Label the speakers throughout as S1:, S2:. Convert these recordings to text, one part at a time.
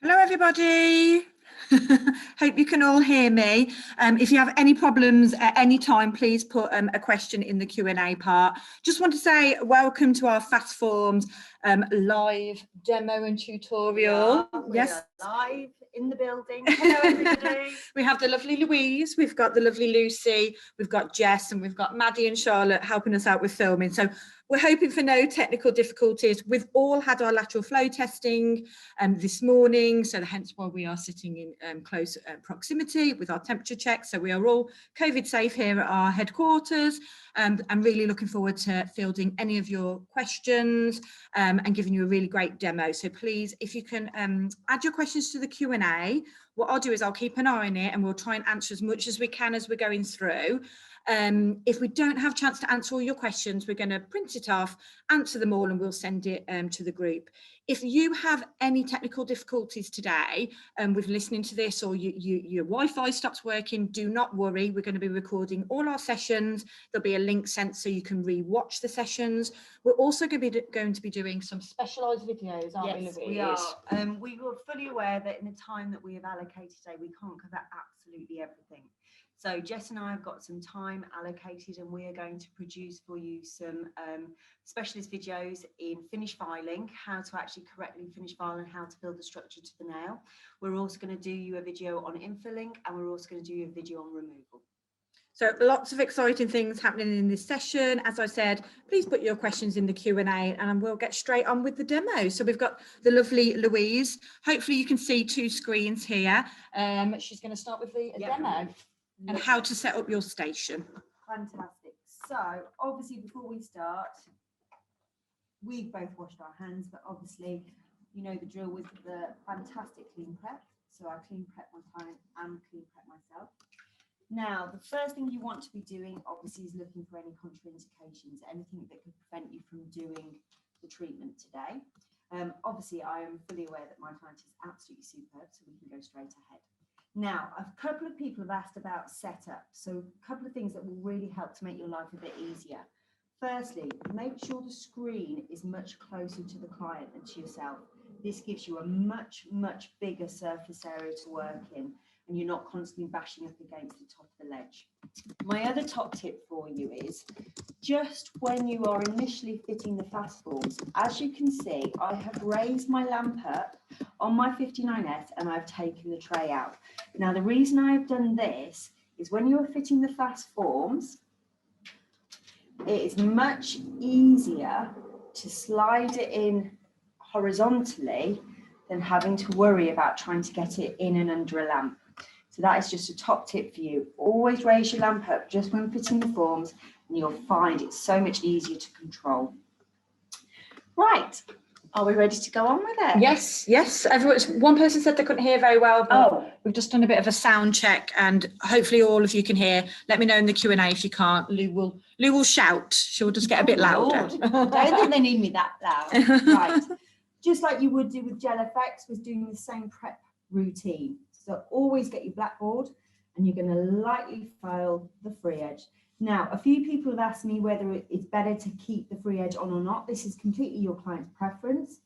S1: Hello everybody. Hope you can all hear me. If you have any problems at any time, please put a question in the Q&A part. Just want to say welcome to our Fast Forms live demo and tutorial.
S2: We are live in the building. Hello everybody.
S1: We have the lovely Louise, we've got the lovely Lucy, we've got Jess, and we've got Maddie and Charlotte helping us out with filming. So we're hoping for no technical difficulties. We've all had our lateral flow testing this morning, so hence why we are sitting in close proximity with our temperature checks. So we are all COVID safe here at our headquarters. I'm really looking forward to fielding any of your questions and giving you a really great demo. So please, if you can add your questions to the Q&A, what I'll do is I'll keep an eye on it and we'll try and answer as much as we can as we're going through. If we don't have a chance to answer all your questions, we're going to print it off, answer them all, and we'll send it to the group. If you have any technical difficulties today with listening to this, or your Wi-Fi stops working, do not worry. We're going to be recording all our sessions. There'll be a link sent so you can re-watch the sessions. We're also going to be doing some specialised videos, aren't we, Louise?
S2: We are. We were fully aware that in the time that we have allocated today, we can't cover absolutely everything. So Jess and I have got some time allocated, and we are going to produce for you some specialist videos in finish filing, how to actually correctly finish file and how to build the structure to the nail. We're also going to do you a video on infilling, and we're also going to do you a video on removal.
S1: So lots of exciting things happening in this session. As I said, please put your questions in the Q&A and we'll get straight on with the demo. So we've got the lovely Louise. Hopefully you can see two screens here. She's going to start with the demo and how to set up your station.
S2: Fantastic. So obviously before we start, we've both washed our hands, but obviously you know the drill with the fantastic clean prep. So I clean prep my client and clean prep myself. Now, the first thing you want to be doing, obviously, is looking for any contraindications, anything that could prevent you from doing the treatment today. Obviously, I am fully aware that my client is absolutely superb, so we can go straight ahead. Now, a couple of people have asked about setup, so a couple of things that will really help to make your life a bit easier. Firstly, make sure the screen is much closer to the client and to yourself. This gives you a much, much bigger surface area to work in, and you're not constantly bashing up against the top of the ledge. My other top tip for you is just when you are initially fitting the fast forms, as you can see, I have raised my lamp up on my 59S and I've taken the tray out. Now, the reason I've done this is when you're fitting the fast forms, it is much easier to slide it in horizontally than having to worry about trying to get it in and under a lamp. So that is just a top tip for you. Always raise your lamp up just when fitting the forms and you'll find it's so much easier to control. Right, are we ready to go on with it?
S1: Yes, yes. One person said they couldn't hear very well, but we've just done a bit of a sound check and hopefully all of you can hear. Let me know in the Q&A if you can't. Lou will shout. She'll just get a bit louder.
S2: I don't think they need me that loud. Right. Just like you would do with Gel FX, was doing the same prep routine. So always get your blackboard and you're going to lightly file the free edge. Now, a few people have asked me whether it's better to keep the free edge on or not. This is completely your client's preference.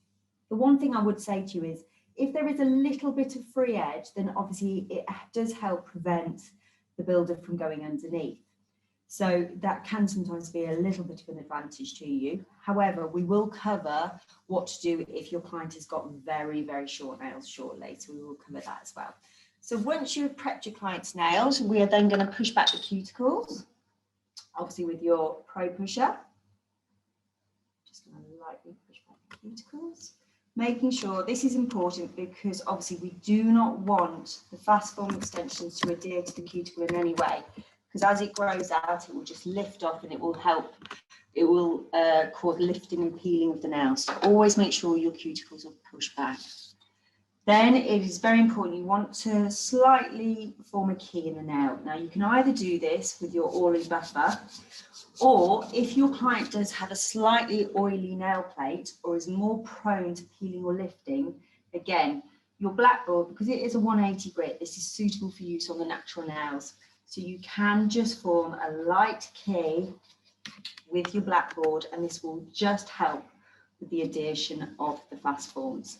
S2: The one thing I would say to you is if there is a little bit of free edge, then obviously it does help prevent the builder from going underneath. So that can sometimes be a little bit of an advantage to you. However, we will cover what to do if your client has got very, very short nails shortly. So we will cover that as well. So once you've prepped your client's nails, we are then going to push back the cuticles, obviously with your Pro Pusher. Just going to lightly push back the cuticles. Making sure, this is important because obviously we do not want the fast form extensions to adhere to the cuticle in any way. Because as it grows out, it will just lift off and it will help, it will cause lifting and peeling of the nails. So always make sure your cuticles are pushed back. Then it is very important, you want to slightly form a key in the nail. Now you can either do this with your ORLY buffer, or if your client does have a slightly oily nail plate or is more prone to peeling or lifting, again, your blackboard, because it is a 180 grit, this is suitable for use on the natural nails. So you can just form a light key with your blackboard and this will just help with the adhesion of the fast forms.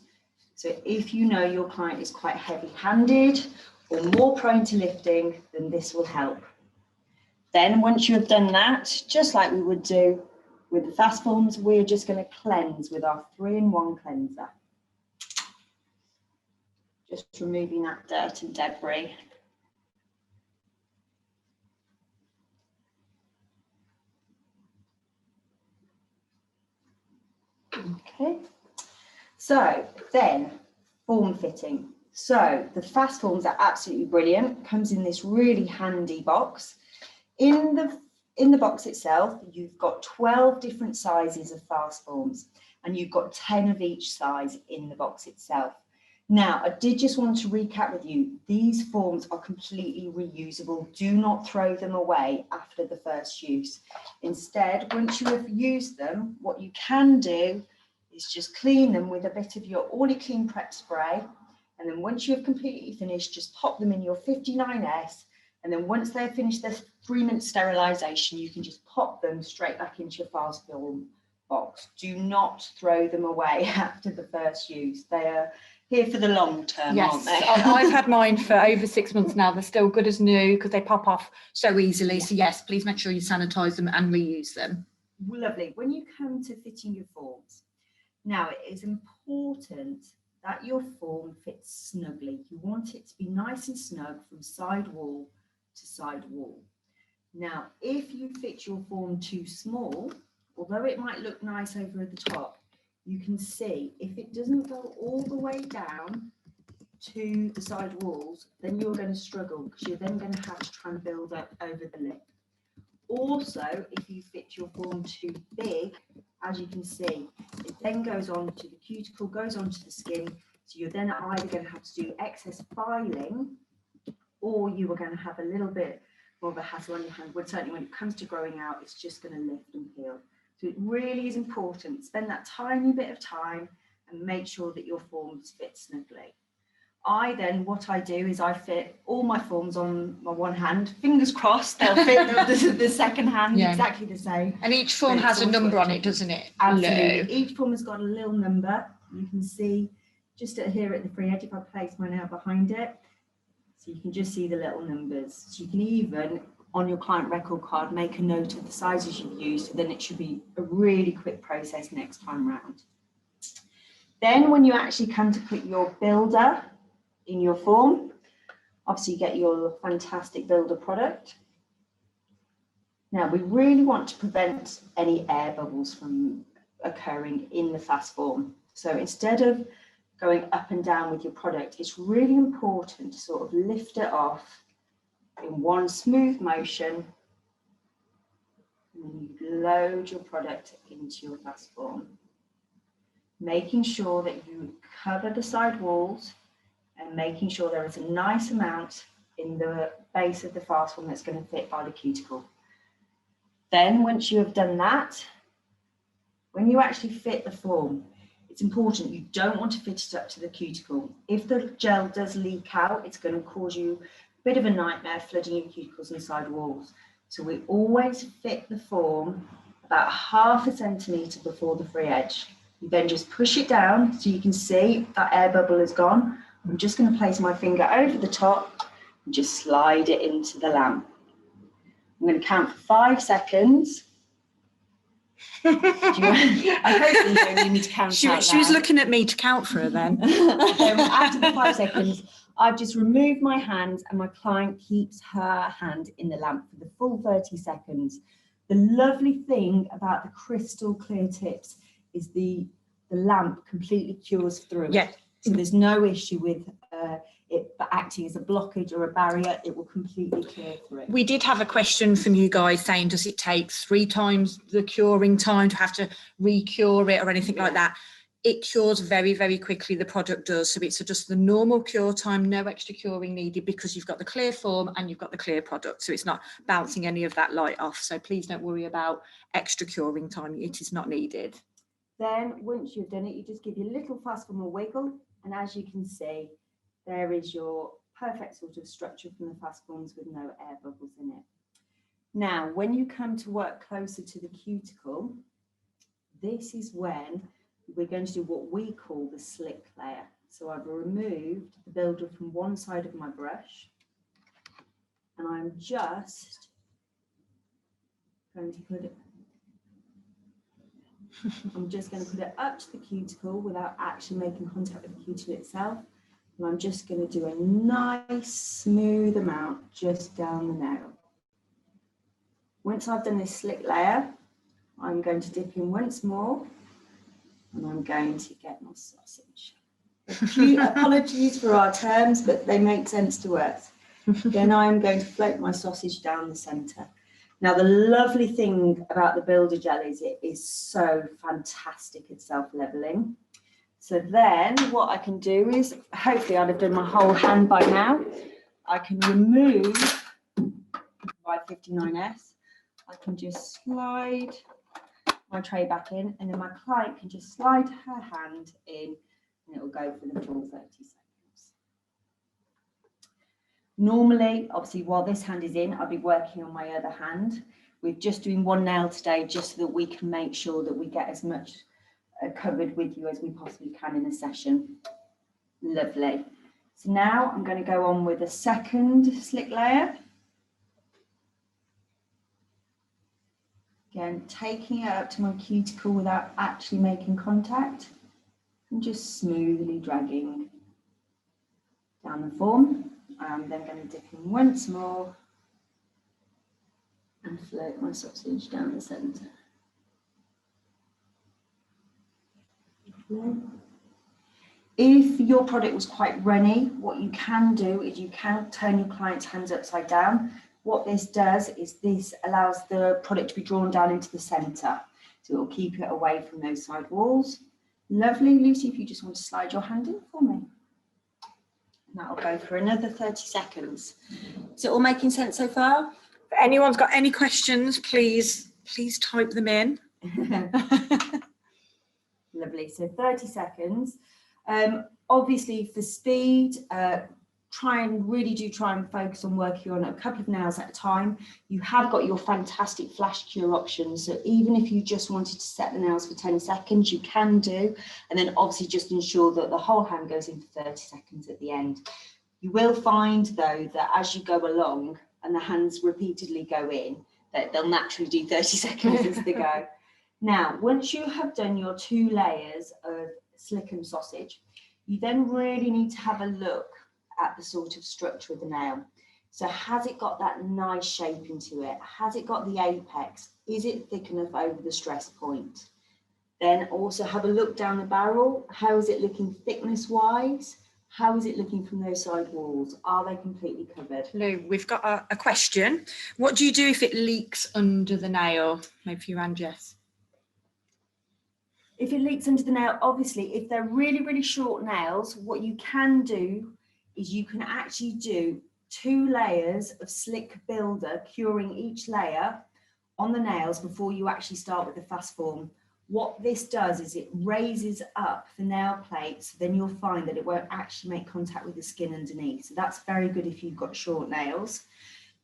S2: So if you know your client is quite heavy-handed or more prone to lifting, then this will help. Then once you have done that, just like we would do with the fast forms, we're just going to cleanse with our 3-in-1 cleanser. Just removing that dirt and debris. Okay, so then form fitting. So the fast forms are absolutely brilliant. Comes in this really handy box. In the box itself, you've got 12 different sizes of fast forms, and you've got 10 of each size in the box itself. Now, I did just want to recap with you, these forms are completely reusable. Do not throw them away after the first use. Instead, once you have used them, what you can do is just clean them with a bit of your ORLY Clean Prep spray. And then once you have completely finished, just pop them in your 59S. And then once they've finished their 3-minute sterilisation, you can just pop them straight back into your fast form box. Do not throw them away after the first use. They are here for the long term, aren't they?
S1: I've had mine for over 6 months now. They're still good as new because they pop off so easily.
S2: Yeah.
S1: So yes, please make sure you sanitize them and reuse them.
S2: Lovely. When you come to fitting your forms, now it is important that your form fits snugly. You want it to be nice and snug from side wall to side wall. Now, if you fit your form too small, although it might look nice over at the top, you can see if it doesn't go all the way down to the side walls, then you're going to struggle because you're then going to have to try and build up over the lip. Also, if you fit your form too big, as you can see, it then goes on to the cuticle, goes onto the skin. So you're then either going to have to do excess filing, or you are going to have a little bit more of a hassle on your hand. But certainly when it comes to growing out, it's just going to lift and peel. So it really is important. Spend that tiny bit of time and make sure that your forms fit snugly. What I do is I fit all my forms on my one hand. Fingers crossed they'll fit the second hand exactly the same.
S1: And each form has a number on it, doesn't it?
S2: Absolutely. Each form has got a little number. You can see just here at the free edge if I place mine out behind it. So you can just see the little numbers. So you can even, on your client record card, make a note of the sizes you've used, so then it should be a really quick process next time round. Then when you actually come to put your builder in your form, obviously you get your fantastic builder product. Now we really want to prevent any air bubbles from occurring in the fast form. So instead of going up and down with your product, it's really important to sort of lift it off in one smooth motion, and then you load your product into your fast form, making sure that you cover the side walls and making sure there is a nice amount in the base of the fast form that's going to fit by the cuticle. Then once you have done that, when you actually fit the form, it's important, you don't want to fit it up to the cuticle. If the gel does leak out, it's going to cause you a bit of a nightmare flooding your cuticles and side walls. So we always fit the form about 1/2 centimetre before the free edge. You then just push it down so you can see that air bubble is gone. I'm just going to place my finger over the top and just slide it into the lamp. I'm going to count for 5 seconds. I hope you don't need me to count.
S1: She was looking at me to count for her then.
S2: After the 5 seconds, I've just removed my hand and my client keeps her hand in the lamp for the full 30 seconds. The lovely thing about the crystal clear tips is the lamp completely cures through it. So there's no issue with it acting as a blockage or a barrier. It will completely clear through it.
S1: We did have a question from you guys saying, does it take 3 times the curing time to have to re-cure it or anything like that? It cures very, very quickly, the product does. So it's just the normal cure time, no extra curing needed, because you've got the clear form and you've got the clear product. So it's not bouncing any of that light off. So please don't worry about extra curing time. It is not needed.
S2: Then once you've done it, you just give your little fast form a wiggle. And as you can see, there is your perfect sort of structure from the fast forms with no air bubbles in it. Now, when you come to work closer to the cuticle, this is when we're going to do what we call the slick layer. So I've removed the builder from one side of my brush, and I'm just going to put it, I'm just going to put it up to the cuticle without actually making contact with the cuticle itself. And I'm just going to do a nice smooth amount just down the nail. Once I've done this slick layer, I'm going to dip in once more, and I'm going to get my sausage. Apologies for our terms, but they make sense to us. Then I'm going to float my sausage down the centre. Now, the lovely thing about the builder gel is it is so fantastic at self-levelling. So then what I can do is, hopefully I'd have done my whole hand by now, I can remove my 59S. I can just slide my tray back in, and then my client can just slide her hand in, and it will go for the full 30 seconds. Normally, obviously, while this hand is in, I'll be working on my other hand. We're just doing one nail today, just so that we can make sure that we get as much covered with you as we possibly can in a session. Lovely. So now I'm going to go on with a second slick layer. Again, taking it up to my cuticle without actually making contact, and just smoothly dragging down the form. I'm then going to dip in once more and float my sausage down the centre. If your product was quite runny, what you can do is you can turn your client's hands upside down. What this does is this allows the product to be drawn down into the centre, so it will keep it away from those side walls. Lovely. Lucy, if you just want to slide your hand in for me. And that'll go for another 30 seconds. Is it all making sense so far?
S1: If anyone's got any questions, please type them in.
S2: Lovely. So 30 seconds. Obviously, for speed, try and focus on working on a couple of nails at a time. You have got your fantastic flash cure options, so even if you just wanted to set the nails for 10 seconds, you can do, and then obviously just ensure that the whole hand goes in for 30 seconds at the end. You will find though that as you go along and the hands repeatedly go in, that they'll naturally do 30 seconds as they go. Now, once you have done your 2 layers of slick and sausage, you then really need to have a look at the sort of structure of the nail. So has it got that nice shape into it? Has it got the apex? Is it thick enough over the stress point? Then also have a look down the barrel. How is it looking thickness wise? How is it looking from those side walls? Are they completely covered?
S1: Lou, we've got a question. What do you do if it leaks under the nail? Maybe for you and Jess.
S2: If it leaks under the nail, obviously, if they're really, really short nails, what you can do is you can actually do 2 layers of slick builder, curing each layer on the nails before you actually start with the fast form. What this does is it raises up the nail plate, so then you'll find that it won't actually make contact with the skin underneath. So that's very good if you've got short nails.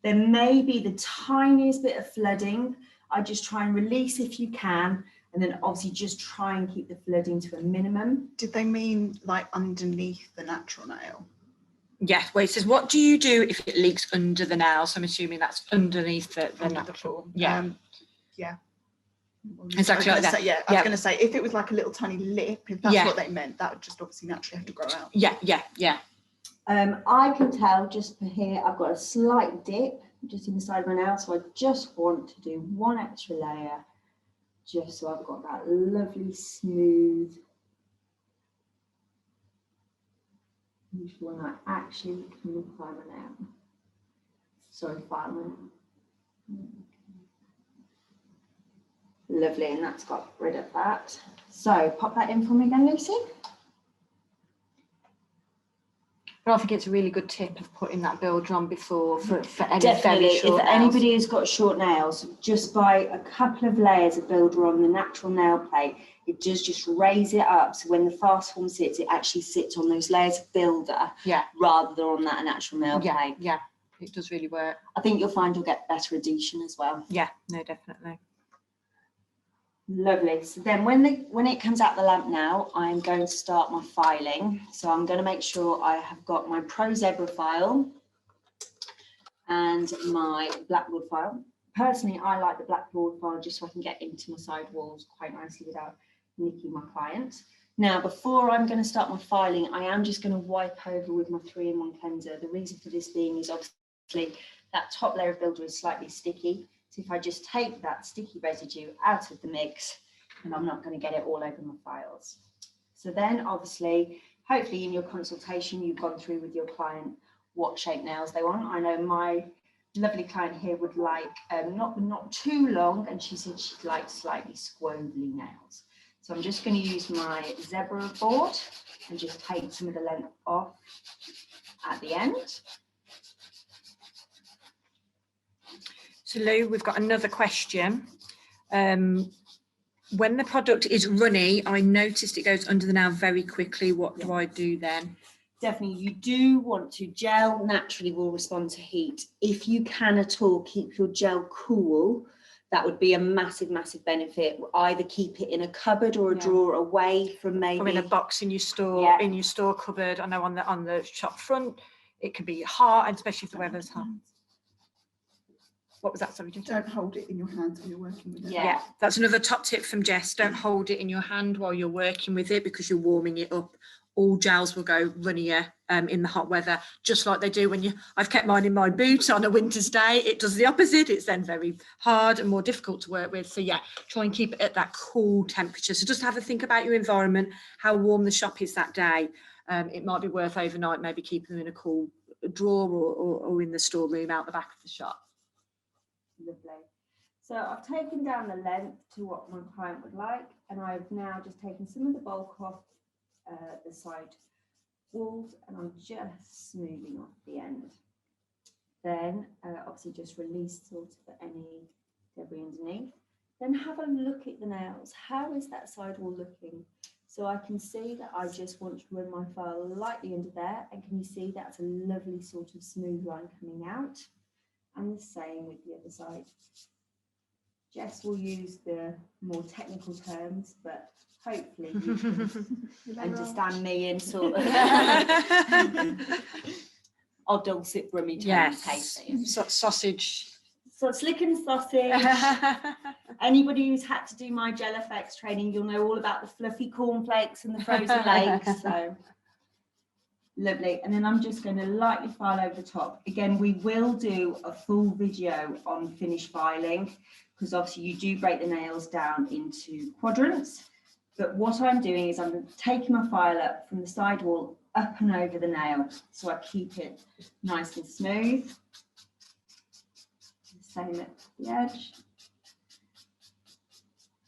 S2: There may be the tiniest bit of flooding. I just try and release if you can, and then obviously just try and keep the flooding to a minimum.
S3: Did they mean like underneath the natural nail?
S1: Yes, well, it says, what do you do if it leaks under the nail? So I'm assuming that's underneath the natural. Yeah.
S3: Yeah.
S1: Exactly like that.
S3: Yeah, I was going to say, if it was like a little tiny lip, if that's what they meant, that would just obviously naturally have to grow out.
S1: Yeah.
S2: I can tell just for here, I've got a slight dip just in the side of my nail, so I just want to do 1 extra layer, just so I've got that lovely smooth. When I actually can apply my nail. Sorry, file my nail. Lovely, and that's got rid of that. So pop that in for me again, Lucy.
S1: But I think it's a really good tip of putting that builder on before for any
S2: Definitely,
S1: very short
S2: if
S1: nails.
S2: anybody has got short nails, just by a couple of layers of builder on the natural nail plate, it does just raise it up. So when the fast form sits, it actually sits on those layers of builder rather than on that natural nail plate.
S1: Yeah, it does really work.
S2: I think you'll find you'll get better adhesion as well.
S1: Yeah, no, definitely.
S2: Lovely. So then when it comes out the lamp now, I'm going to start my filing. So I'm going to make sure I have got my Pro Zebra file and my blackboard file. Personally, I like the blackboard file just so I can get into my side walls quite nicely without nicking my client. Now, before I'm going to start my filing, I am just going to wipe over with my 3-in-1 cleanser. The reason for this being is obviously that top layer of builder is slightly sticky. So if I just take that sticky residue out of the mix, and I'm not going to get it all over my files. So then obviously, hopefully in your consultation, you've gone through with your client what shape nails they want. I know my lovely client here would like not too long, and she said she'd like slightly squobbly nails. So I'm just going to use my zebra board and just take some of the length off at the end.
S1: So Lou, we've got another question. When the product is runny, I noticed it goes under the nail very quickly. What do I do then?
S2: Definitely, you do want to, gel naturally will respond to heat. If you can at all keep your gel cool, that would be a massive, massive benefit. Either keep it in a cupboard or a drawer away from maybe.
S1: Or in a box in your store, in your store cupboard. I know on the shop front, it can be hot, and especially if the weather's hot. What was that? Sorry,
S3: don't hold it in your hands when you're working with it.
S1: Yeah, that's another top tip from Jess. Don't hold it in your hand while you're working with it because you're warming it up. All gels will go runnier in the hot weather, just like they do when I've kept mine in my boot on a winter's day. It does the opposite. It's then very hard and more difficult to work with. So yeah, try and keep it at that cool temperature. So just have a think about your environment, how warm the shop is that day. It might be worth overnight, maybe keeping them in a cool drawer or in the storeroom out the back of the shop.
S2: Lovely. So I've taken down the length to what my client would like, and I've now just taken some of the bulk off the side walls, and I'm just smoothing off the end. Then obviously just release sort of any debris underneath. Then have a look at the nails. How is that side wall looking? So I can see that I just want to run my file lightly under there, and can you see that's a lovely sort of smooth line coming out? And the same with the other side. Jess will use the more technical terms, but hopefully you can understand me in sort of our dulcet brummy tones.
S1: Sausage.
S2: So slick and sausage. Anybody who's had to do my Gel Effects training, you'll know all about the fluffy cornflakes and the frozen lakes. So lovely. And then I'm just going to lightly file over the top. Again, we will do a full video on finish filing because obviously you do break the nails down into quadrants. But what I'm doing is I'm taking my file up from the side wall up and over the nail, so I keep it nice and smooth. Same at the edge.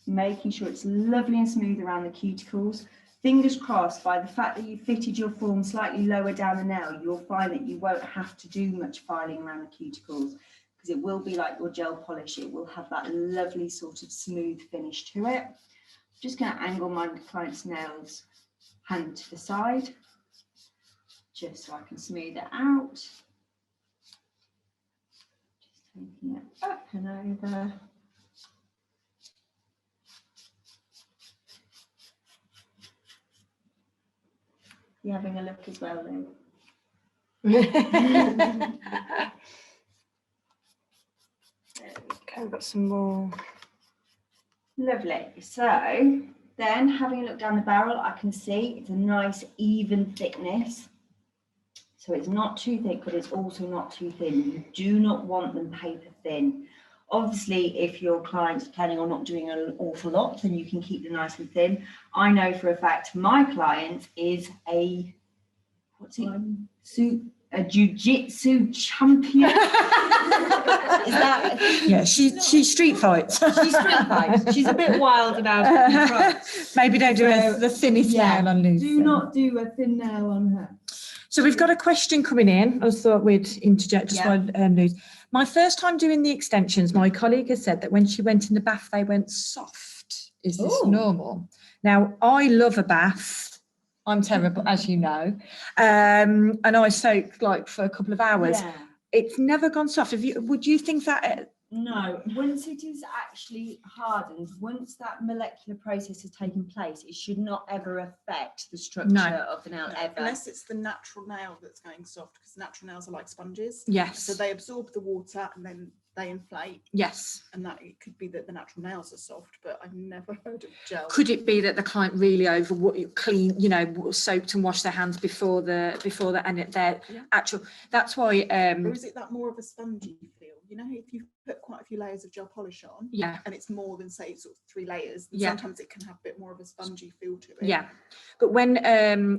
S2: Making sure it's lovely and smooth around the cuticles. Fingers crossed, by the fact that you fitted your form slightly lower down the nail, you'll find that you won't have to do much filing around the cuticles because it will be like your gel polish. It will have that lovely sort of smooth finish to it. I'm just going to angle my client's nails hand to the side, just so I can smooth it out. Just taking it up and over. You having a look as well, Lou?
S1: Okay, we've got some more.
S2: Lovely. So then having a look down the barrel, I can see it's a nice even thickness. So it's not too thick, but it's also not too thin. You do not want them paper thin. Obviously, if your client's planning on not doing an awful lot, then you can keep them nice and thin. I know for a fact my client is a jiu-jitsu champion. Is that?
S1: Yeah, she street fights.
S2: She street fights. She's a bit wild about it.
S1: Maybe don't do the thinnest nail on Lucy.
S2: Do not do a thin nail on her.
S1: So we've got a question coming in. I thought we'd interject just one news. My first time doing the extensions, my colleague has said that when she went in the bath, they went soft. Is this normal? Now, I love a bath. I'm terrible, as you know. And I soak like for a couple of hours. Yeah. It's never gone soft. Would you think that
S2: No, once it is actually hardened, once that molecular process has taken place, it should not ever affect the structure of the nail ever.
S3: Unless it's the natural nail that's going soft, because natural nails are like sponges.
S1: Yes.
S3: So they absorb the water and then they inflate.
S1: Yes.
S3: And that it could be that the natural nails are soft, but I've never heard of gel.
S1: Could it be that the client really clean, you know, soaked and washed their hands before the and their actual? That's why.
S3: Or is it that more of a spongy feel? You know, if you put quite a few layers of gel polish on, and it's more than say sort of 3 layers, then sometimes it can have a bit more of a spongy feel to it. Yeah,
S1: but when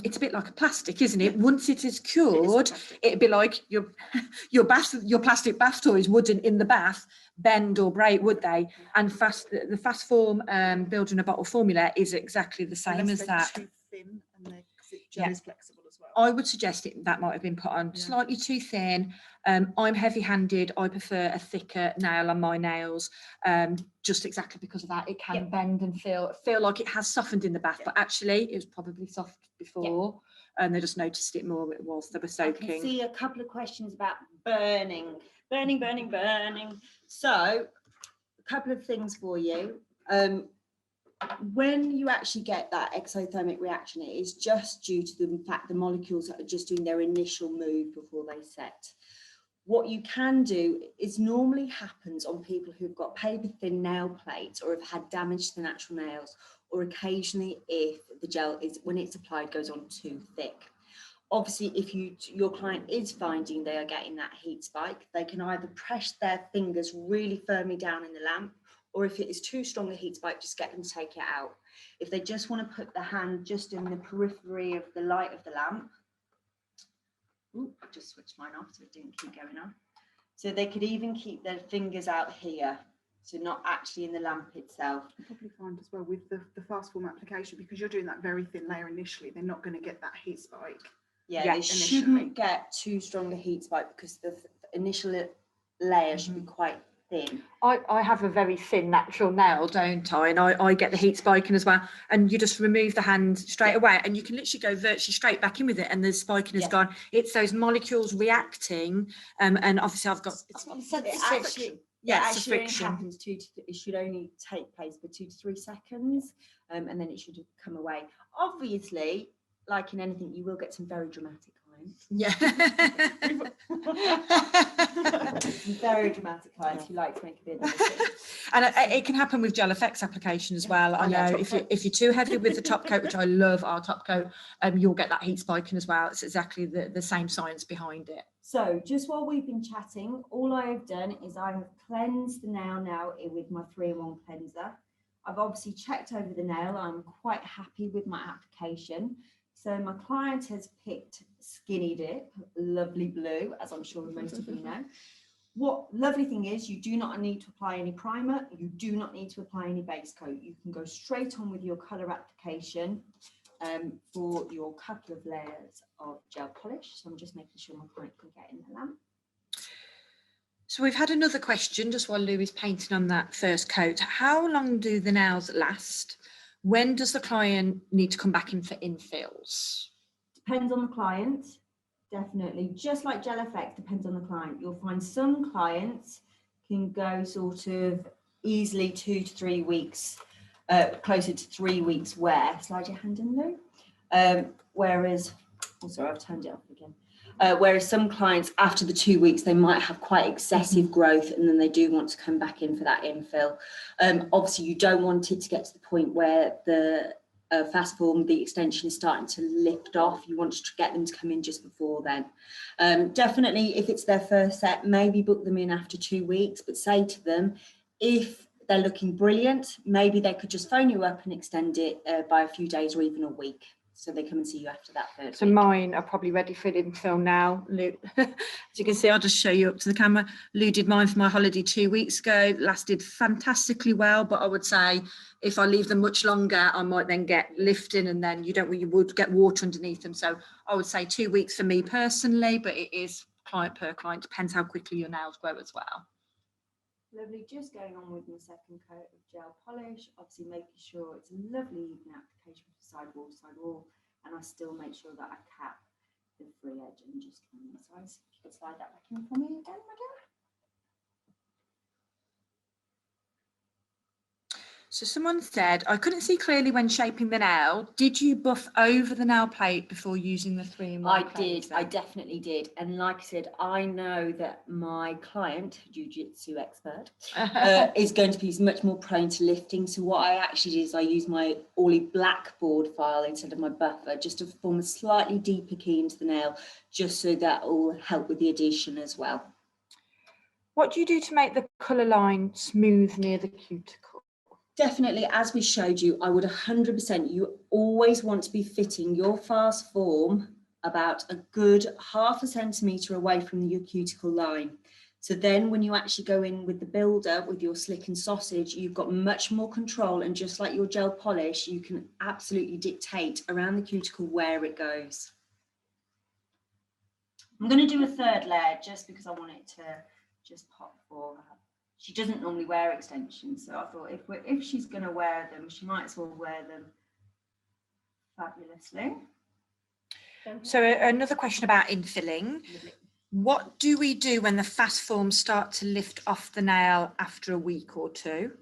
S1: it's a bit like a plastic, isn't it? Once it is cured, it'd be like your plastic bath toys wouldn't in the bath bend or break, would they? And the fast form build in a bottle formula is exactly the same
S3: Unless
S1: as
S3: they're
S1: that.
S3: too thin and gel is flexible as well.
S1: I would suggest that might have been put on slightly too thin. I'm heavy-handed. I prefer a thicker nail on my nails, just exactly because of that. It can bend and feel like it has softened in the bath, but actually it was probably soft before, and they just noticed it more whilst they were soaking.
S2: I can see a couple of questions about burning. So, a couple of things for you. When you actually get that exothermic reaction, it is just due to the fact the molecules are just doing their initial move before they set. What you can do is normally happens on people who've got paper thin nail plates or have had damage to the natural nails, or occasionally if the gel is, when it's applied, goes on too thick. Obviously, if your client is finding they are getting that heat spike, they can either press their fingers really firmly down in the lamp, or if it is too strong a heat spike, just get them to take it out. If they just want to put the hand just in the periphery of the light of the lamp, I've just switched mine off so it didn't keep going on. So they could even keep their fingers out here, so not actually in the lamp itself.
S3: You probably find as well with the fast form application, because you're doing that very thin layer initially, they're not going to get that heat spike.
S2: They shouldn't get too strong a heat spike because the initial layer should be quite thin.
S1: I have a very thin natural nail, don't I? And I get the heat spiking as well. And you just remove the hand straight away, and you can literally go virtually straight back in with it, and the spiking is gone. It's those molecules reacting, and obviously I've got.
S2: It actually only happens it should only take place for 2 to 3 seconds, and then it should come away. Obviously, like in anything, you will get some very dramatic clients. Some very dramatic clients who like to make a bit of a scene.
S1: And it can happen with gel effects application as well. I know if you're too heavy with the top coat, which I love our top coat, you'll get that heat spiking as well. It's exactly the same science behind it.
S2: So just while we've been chatting, all I have done is I have cleansed the nail now with my 3-in-1 cleanser. I've obviously checked over the nail. I'm quite happy with my application. So my client has picked Skinny Dip, lovely blue, as I'm sure most of you know. What lovely thing is, you do not need to apply any primer. You do not need to apply any base coat. You can go straight on with your colour application for your couple of layers of gel polish. So I'm just making sure my client can get in the lamp.
S1: So we've had another question just while Lou is painting on that first coat. How long do the nails last? When does the client need to come back in for infills?
S2: Depends on the client, definitely. Just like gel effects, depends on the client. You'll find some clients can go sort of easily 2 to 3 weeks, closer to 3 weeks wear. Slide your hand in, Lou. Whereas, oh, sorry, I've turned it off again. Whereas some clients, after the 2 weeks, they might have quite excessive growth, and then they do want to come back in for that infill. Obviously, you don't want it to get to the point where the fast form, the extension is starting to lift off. You want to get them to come in just before then. Definitely, if it's their first set, maybe book them in after 2 weeks, but say to them, if they're looking brilliant, maybe they could just phone you up and extend it by a few days or even a week. So they come and see you after that first week.
S1: Mine are probably ready for an infill now. Lou, as you can see, I'll just show you up to the camera. Lou did mine for my holiday 2 weeks ago. Lasted fantastically well, but I would say if I leave them much longer, I might then get lifting, and then you would get water underneath them. So I would say 2 weeks for me personally, but it is client per client. Depends how quickly your nails grow as well.
S2: Lovely, just going on with my second coat of gel polish, obviously making sure it's a lovely even application for side wall, and I still make sure that I cap the free edge and just on the sides. If you could slide that back in for me again, my dear.
S1: So someone said, I couldn't see clearly when shaping the nail. Did you buff over the nail plate before using the 3-in-1
S2: I
S1: cleanser?
S2: did, I definitely did. And like I said, I know that my client, jiu-jitsu expert, is going to be much more prone to lifting. So what I actually did is I use my ORLY blackboard file instead of my buffer, just to form a slightly deeper key into the nail, just so that will help with the adhesion as well.
S1: What do you do to make the colour line smooth near the cuticle?
S2: Definitely, as we showed you, I would 100%, you always want to be fitting your fast form about a good ½ centimetre away from your cuticle line. So then when you actually go in with the builder, with your slick and sausage, you've got much more control, and just like your gel polish, you can absolutely dictate around the cuticle where it goes. I'm going to do a third layer just because I want it to just pop for her. She doesn't normally wear extensions, so I thought if she's going to wear them, she might as well wear them fabulously.
S1: So another question about infilling. What do we do when the fast forms start to lift off the nail after a week or two?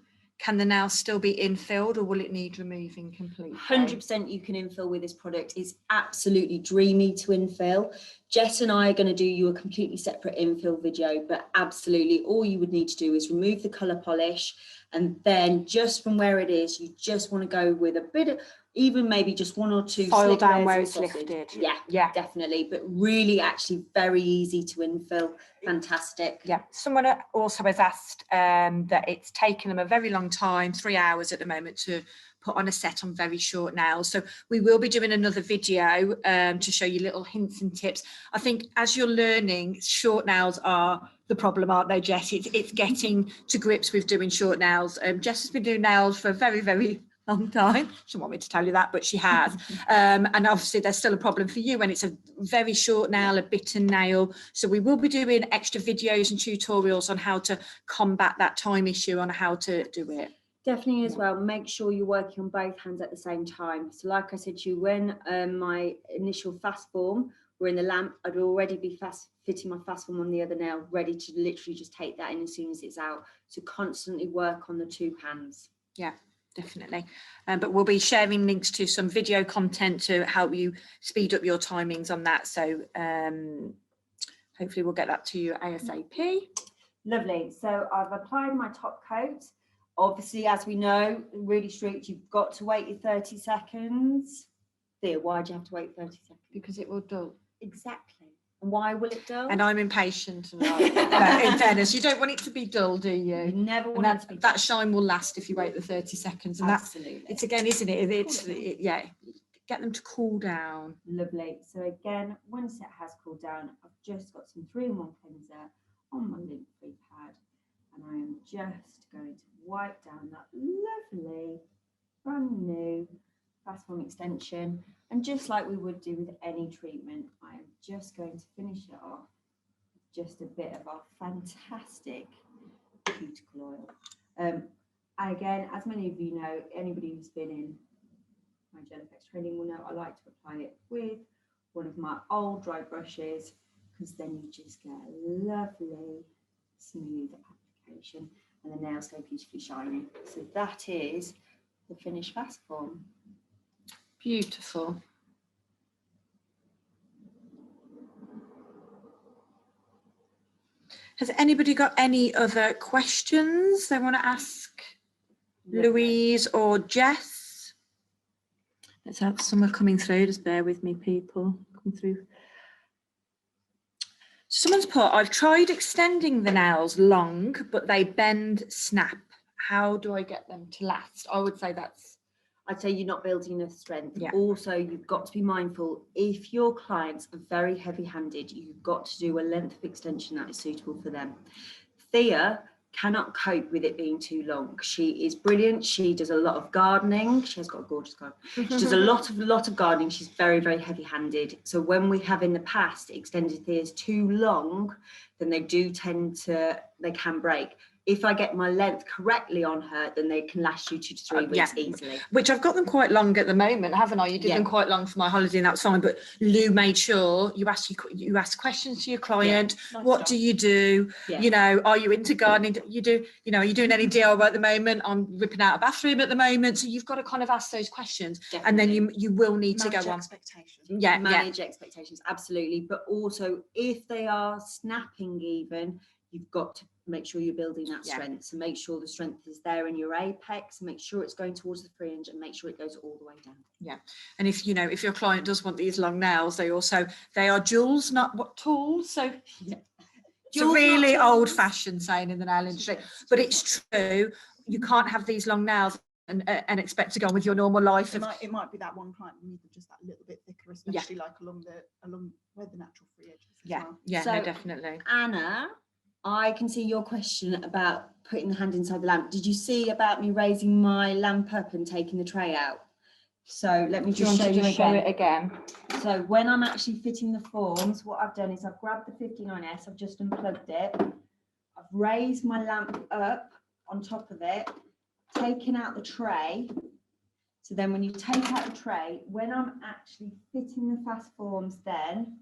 S1: Can the nail still be infilled, or will it need removing completely?
S2: 100% you can infill with this product. It's absolutely dreamy to infill. Jess and I are going to do you a completely separate infill video, but absolutely all you would need to do is remove the colour polish, and then just from where it is, you just want to go with a bit of, even maybe just 1 or 2
S1: file
S2: slick
S1: down
S2: layers
S1: where
S2: of
S1: it's
S2: sausage.
S1: lifted.
S2: Yeah, definitely, but really actually very easy to infill. Fantastic.
S1: Yeah, someone also has asked that it's taken them a very long time, 3 hours at the moment, to put on a set on very short nails. So we will be doing another video to show you little hints and tips. I think as you're learning, short nails are the problem, aren't they, Jess? It's getting to grips with doing short nails. Jess has been doing nails for a very, very long time. She doesn't want me to tell you that, but she has. And obviously there's still a problem for you when it's a very short nail, a bitten nail. So we will be doing extra videos and tutorials on how to combat that time issue, on how to do it.
S2: Definitely as well, make sure you're working on both hands at the same time. So like I said to you, when my initial fast form were in the lamp, I'd already be fitting my fast form on the other nail, ready to literally just take that in as soon as it's out. So constantly work on the 2 hands.
S1: Yeah, definitely. But we'll be sharing links to some video content to help you speed up your timings on that. So hopefully we'll get that to you ASAP.
S2: Lovely. So I've applied my top coat. Obviously, as we know, really strict, you've got to wait your 30 seconds. Thea, why do you have to wait 30 seconds?
S1: Because it will dull.
S2: Exactly. And why will it dull?
S1: And I'm impatient. And in fairness, you don't want it to be dull, do you?
S2: You never want it to be dull.
S1: That shine will last if you wait the 30 seconds. And
S2: absolutely.
S1: It's again, isn't it? Yeah, get them to cool down.
S2: Lovely. So again, once it has cooled down, I've just got some 3-in-1 cleanser on my lint-free pad, and I am just going to wipe down that lovely brand new fast form extension, and just like we would do with any treatment, I am just going to finish it off with just a bit of our fantastic cuticle oil. Again, as many of you know, anybody who's been in my Gel Effects training will know I like to apply it with one of my old dry brushes, because then you just get a lovely smooth application and the nails go beautifully shiny. So that is the finished fast form.
S1: Beautiful. Has anybody got any other questions they want to ask Louise or Jess? Let's have some coming through. Just bear with me, people. Coming through. Someone's put, I've tried extending the nails long, but they bend, snap. How do I get them to last? I would say
S2: I'd say you're not building enough strength.
S1: Yeah.
S2: Also, you've got to be mindful, if your clients are very heavy-handed, you've got to do a length of extension that is suitable for them. Thea cannot cope with it being too long. She is brilliant. She does a lot of gardening. She has got a gorgeous garden. She does a lot of gardening. She's very, very heavy-handed. So when we have in the past extended Theas too long, then they can break. if I get my length correctly on her, then they can last you 2 to 3 weeks easily.
S1: Which I've got them quite long at the moment, haven't I? You did them quite long for my holiday, and that's fine. But Lou made sure you ask questions to your client.
S3: Nice
S1: What
S3: job.
S1: do you do? You know, are you into gardening? Are you doing any DIY at the moment? I'm ripping out a bathroom at the moment. So you've got to kind of ask those questions, and then you will need to go on.
S3: Expectations.
S2: Manage expectations, absolutely. But also, if they are snapping, even, you've got to make sure you're building that strength. So make sure the strength is there in your apex, and make sure it's going towards the fringe, and make sure it goes all the way down.
S1: Yeah. And if your client does want these long nails, they are jewels, not what tools. So it's a really old-fashioned saying in the nail industry, but it's true. You can't have these long nails and expect to go on with your normal life.
S3: It might be that one client who needs just that little bit thicker, especially like along where the natural free edges.
S1: Yeah,
S2: so,
S1: no, definitely.
S2: Anna, I can see your question about putting the hand inside the lamp. Did you see about me raising my lamp up and taking the tray out? So let me just show you
S1: again.
S2: So when I'm actually fitting the forms, what I've done is I've grabbed the 59S, I've just unplugged it, I've raised my lamp up on top of it, taken out the tray. So then when you take out the tray, when I'm actually fitting the fast forms, then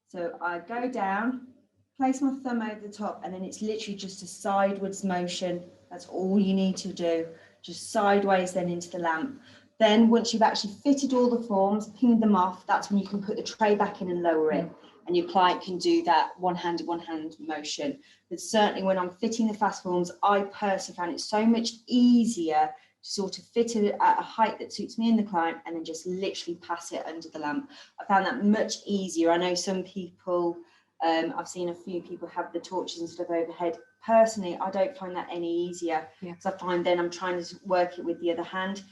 S2: so I go down, place my thumb over the top, and then it's literally just a sideways motion. That's all you need to do, just sideways then into the lamp. Then once you've actually fitted all the forms, pinged them off, that's when you can put the tray back in and lower it. And your client can do that one hand motion. But certainly when I'm fitting the fast forms, I personally found it so much easier to sort of fit it at a height that suits me and the client, and then just literally pass it under the lamp. I found that much easier. I know some people, I've seen a few people have the torches and stuff overhead. Personally, I don't find that any easier, because I find then I'm trying to work it with the other hand.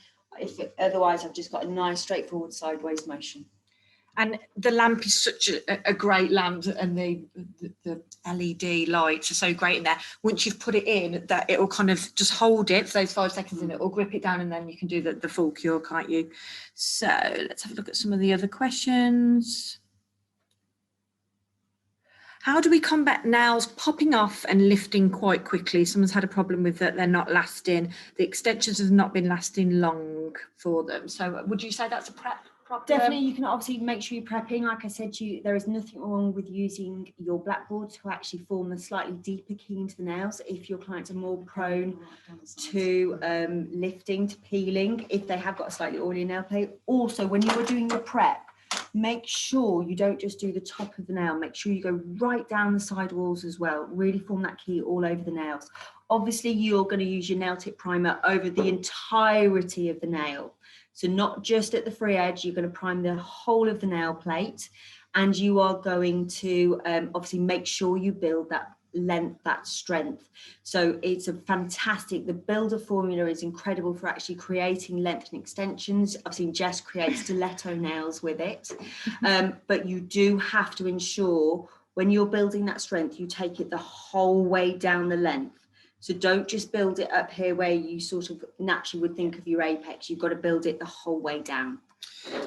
S2: Otherwise, I've just got a nice straightforward sideways motion.
S1: And the lamp is such a great lamp, and the LED lights are so great in there. Once you've put it in, that it will kind of just hold it for those 5 seconds, and it will grip it down, and then you can do the full cure, can't you? So let's have a look at some of the other questions. How do we combat nails popping off and lifting quite quickly? Someone's had a problem with that, they're not lasting. The extensions have not been lasting long for them. So would you say that's a prep problem?
S2: Definitely, you can obviously make sure you're prepping. Like I said to you, there is nothing wrong with using your blackboard to actually form a slightly deeper key into the nails if your clients are more prone to lifting, to peeling, if they have got a slightly oily nail plate. Also, when you are doing your prep, make sure you don't just do the top of the nail. Make sure you go right down the side walls as well. Really form that key all over the nails. Obviously, you're going to use your nail tip primer over the entirety of the nail. So not just at the free edge, you're going to prime the whole of the nail plate, and you are going to obviously make sure you build that length, that strength. So it's a fantastic, the builder formula is incredible for actually creating length and extensions. I've seen Jess create stiletto nails with it, but you do have to ensure when you're building that strength, you take it the whole way down the length. So don't just build it up here where you sort of naturally would think of your apex. You've got to build it the whole way down.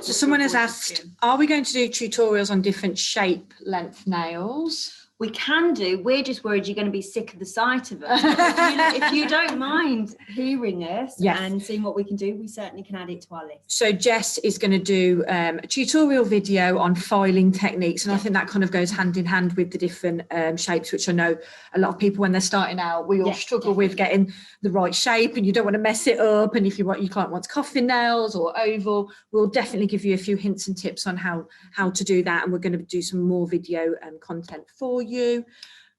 S1: So someone has asked, are we going to do tutorials on different shape length nails?
S2: We can do. We're just worried you're going to be sick of the sight of us. If you don't mind hearing us and seeing what we can do, we certainly can add it to our list.
S1: So Jess is going to do a tutorial video on filing techniques, and I think that kind of goes hand in hand with the different shapes, which I know a lot of people when they're starting out, we all struggle with getting the right shape, and you don't want to mess it up. And if your client wants coffin nails or oval, we'll definitely give you a few hints and tips on how to do that, and we're going to do some more video content for you.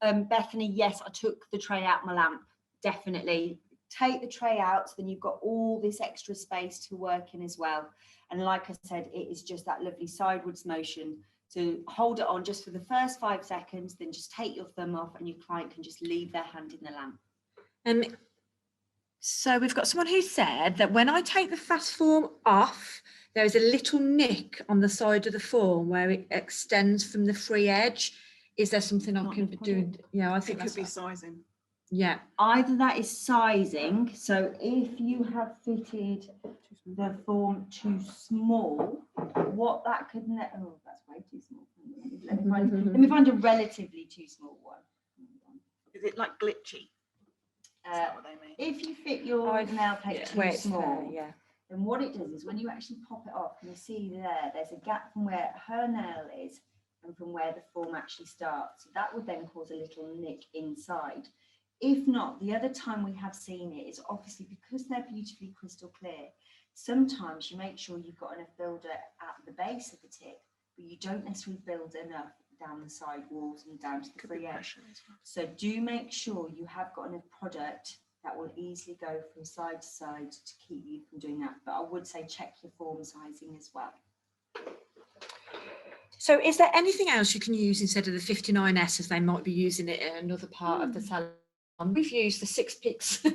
S2: Bethany, yes, I took the tray out my lamp. Definitely take the tray out, so then you've got all this extra space to work in as well. And like I said, it is just that lovely sideways motion to hold it on just for the first 5 seconds, then just take your thumb off and your client can just leave their hand in the lamp.
S1: So we've got someone who said that when I take the fast form off, there is a little nick on the side of the form where it extends from the free edge. Is there something I can do? Yeah, I think
S3: it could be sizing.
S1: Yeah.
S2: Either that is sizing. So if you have fitted the form too small, what that could, oh, that's way too small. Let me find a relatively too small one.
S3: Is it like glitchy? Is that what they mean?
S2: If you fit your nail plate too small,
S1: yeah.
S2: then what it does is when you actually pop it off, you see there's a gap from where her nail is and from where the form actually starts. So that would then cause a little nick inside. If not, the other time we have seen it is obviously because they're beautifully crystal clear. Sometimes you make sure you've got enough builder at the base of the tip, but you don't necessarily build enough down the side walls and down to the free edge. So do make sure you have got enough product that will easily go from side to side to keep you from doing that. But I would say check your form sizing as well.
S1: So is there anything else you can use instead of the 59S as they might be using it in another part of the salon? We've used the 6 picks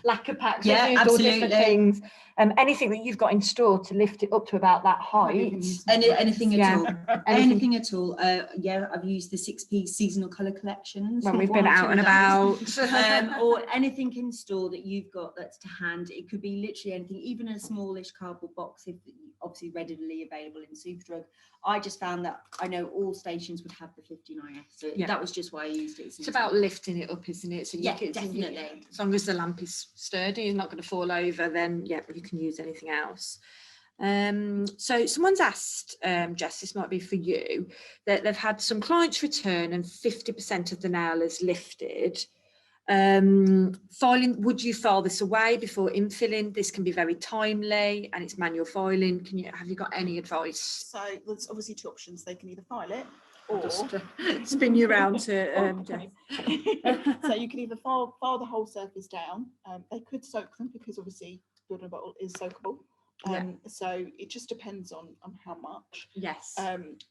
S1: lacquer packs.
S2: Yeah,
S1: we've used all different things. Anything that you've got in store to lift it up to about that height.
S2: Anything at all.
S1: Anything.
S2: Anything at all. Yeah, I've used the 6-piece seasonal colour collections.
S1: When we've been out and about.
S2: Or anything in store that you've got that's to hand. It could be literally anything, even a smallish cardboard box, if obviously readily available in Superdrug. I just found that I know all stations would have the 59S, so that was just why I used it.
S1: It's about lifting it up, isn't it? So
S2: yeah, definitely.
S1: As long as the lamp is sturdy, it's not going to fall over, then yeah, you can use anything else. So someone's asked, Jess, this might be for you, that they've had some clients return and 50% of the nail is lifted. Filing, would you file this away before infilling? This can be very timely and it's manual filing. Have you got any advice?
S3: So there's obviously 2 options. They can either file it or
S1: just spin you around to Jess.
S3: So you can either file the whole surface down. They could soak them because obviously building a bottle is soakable. So it just depends on how much.
S1: Yes.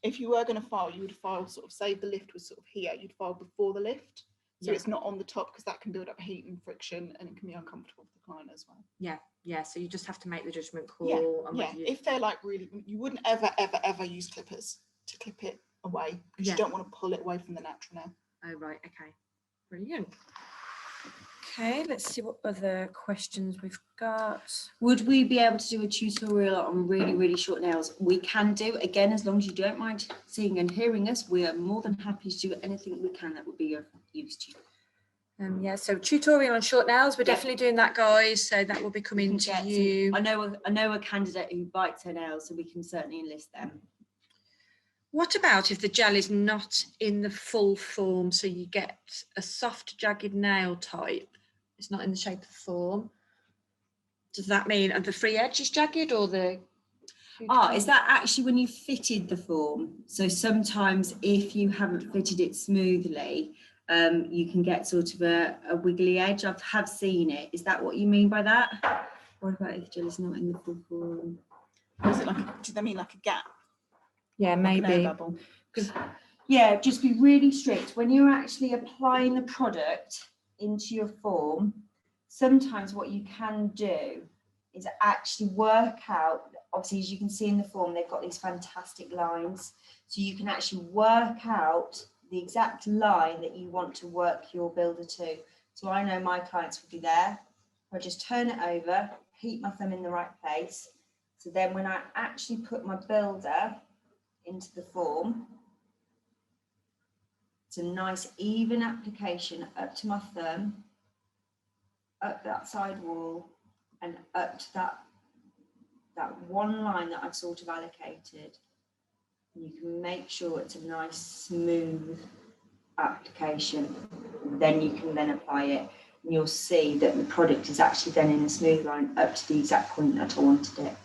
S3: If you were going to file, you would file sort of, say the lift was sort of here, you'd file before the lift. So it's not on the top because that can build up heat and friction and it can be uncomfortable for the client as well.
S1: Yeah. So you just have to make the judgment call.
S3: If they're like really, you wouldn't ever use clippers to clip it away because you don't want to pull it away from the natural nail.
S1: Oh, right. Okay. Brilliant. Okay, let's see what other questions we've got.
S2: Would we be able to do a tutorial on really, really short nails? We can do, again, as long as you don't mind seeing and hearing us, we are more than happy to do anything we can that would be of use to you.
S1: So tutorial on short nails, we're definitely doing that, guys. So that will be coming to you.
S2: I know a candidate who bites her nails, so we can certainly enlist them.
S1: What about if the gel is not in the full form, so you get a soft, jagged nail type? It's not in the shape of form. Does that mean the free edge is jagged or the...
S2: Is that actually when you fitted the form? So sometimes if you haven't fitted it smoothly, you can get sort of a wiggly edge. I have seen it. Is that what you mean by that? What about if the gel is not in the full form?
S3: Or is it do they mean like a gap?
S1: Yeah, maybe.
S2: Because just be really strict when you're actually applying the product into your form. Sometimes what you can do is actually work out, obviously as you can see in the form, they've got these fantastic lines, so you can actually work out the exact line that you want to work your builder to. So I know my clients will be there. I just turn it over, keep my thumb in the right place, so then when I actually put my builder into the form, it's a nice even application up to my thumb, up that side wall, and up to that one line that I've sort of allocated. And you can make sure it's a nice smooth application. Then you can then apply it, and you'll see that the product is actually then in a smooth line up to the exact point that I wanted it.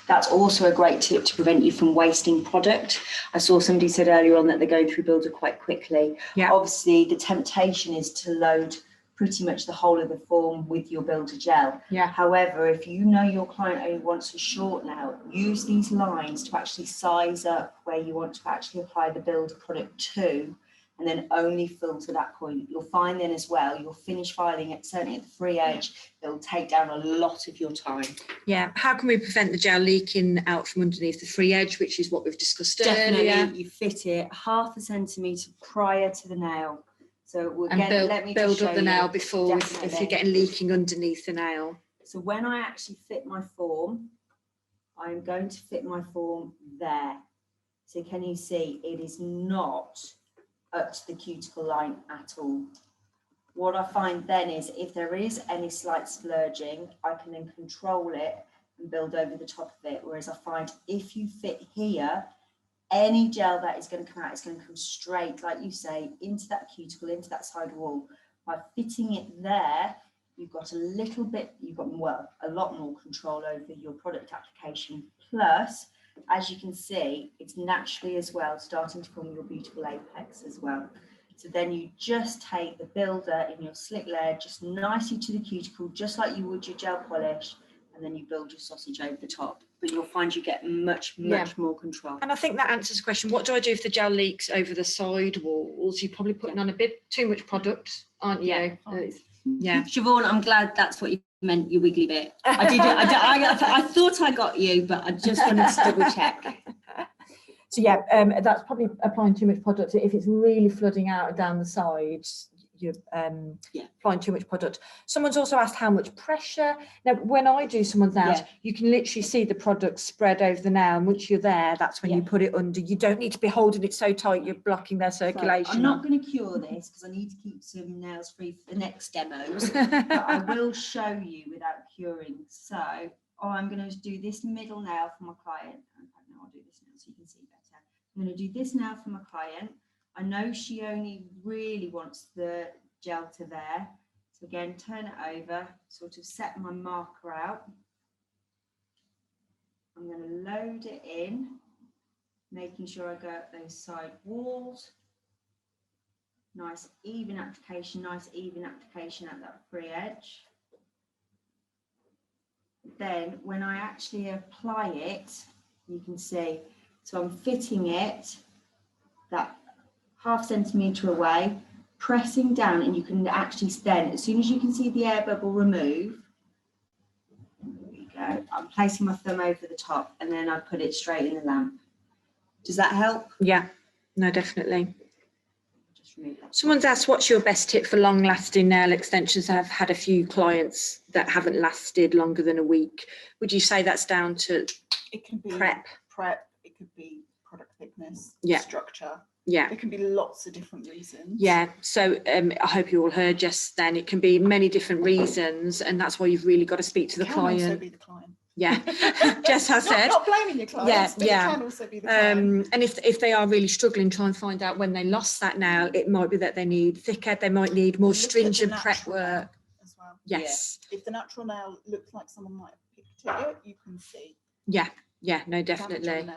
S2: That's also a great tip to prevent you from wasting product. I saw somebody said earlier on that they're going through builder quite quickly. Obviously the temptation is to load pretty much the whole of the form with your builder gel. However, if you know your client only wants a short nail, use these lines to actually size up where you want to actually apply the builder product to, and then only fill to that point. You'll find then as well, you'll finish filing it, certainly at the free edge, it'll take down a lot of your time.
S1: How can we prevent the gel leaking out from underneath the free edge, which is what we've discussed earlier?
S2: You fit it 1/2 centimetre prior to the nail. So
S1: again,
S2: let me
S1: build up the nail
S2: you.
S1: before if you're getting leaking underneath the nail.
S2: So when I actually fit my form, I'm going to fit my form there. So can you see it is not up to the cuticle line at all? What I find then is if there is any slight splurging, I can then control it and build over the top of it. Whereas I find if you fit here, any gel that is going to come out is going to come straight, like you say, into that cuticle, into that side wall. By fitting it there, you've got a little bit, well, a lot more control over your product application. Plus, as you can see, it's naturally as well starting to form your beautiful apex as well. So then you just take the builder in your slick layer, just nicely to the cuticle, just like you would your gel polish, and then you build your sausage over the top. But you'll find you get much more control.
S1: And I think that answers the question, what do I do if the gel leaks over the side walls? You're probably putting on a bit too much product, aren't you? Yeah.
S2: Siobhan, I'm glad that's what you meant, your wiggly bit. I thought I got you, but I just wanted to double check.
S1: So yeah, that's probably applying too much product. If it's really flooding out and down the sides, you're applying too much product. Someone's also asked how much pressure. Now, when I do someone's nails, you can literally see the product spread over the nail. And once you're there, that's when you put it under. You don't need to be holding it so tight you're blocking their circulation.
S2: So I'm not going to cure this because I need to keep some nails free for the next demos. But I will show you without curing. So I'm going to do this middle nail for my client. In fact, no, I'll do this now so you can see better. I'm going to do this nail for my client. I know she only really wants the gel to there. So again, turn it over, sort of set my marker out. I'm going to load it in, making sure I go up those side walls. Nice even application at that free edge. Then when I actually apply it, you can see, so I'm fitting it that ½ centimetre away, pressing down, and you can actually then, as soon as you can see the air bubble remove, there we go, I'm placing my thumb over the top and then I put it straight in the lamp. Does that help?
S1: Yeah, no, definitely.
S2: Just remove that.
S1: Someone's asked, what's your best tip for long lasting nail extensions? I've had a few clients that haven't lasted longer than a week. Would you say that's down to
S3: It can be
S1: prep,
S3: it could be product thickness, structure.
S1: Yeah.
S3: There can be lots of different reasons.
S1: Yeah. So I hope you all heard just then, it can be many different reasons, and that's why you've really got to speak to the client.
S3: Can also be the client.
S1: Yeah. Jess has said.
S3: Not blaming your clients, but it can also be the client.
S1: And if they are really struggling, try and find out when they lost that nail. It might be that they need thicker, they might need more stringent prep work.
S3: As well.
S1: Yes.
S3: Yeah. If the natural nail looks like someone might have picked it, you can see.
S1: Yeah. Yeah. No, definitely.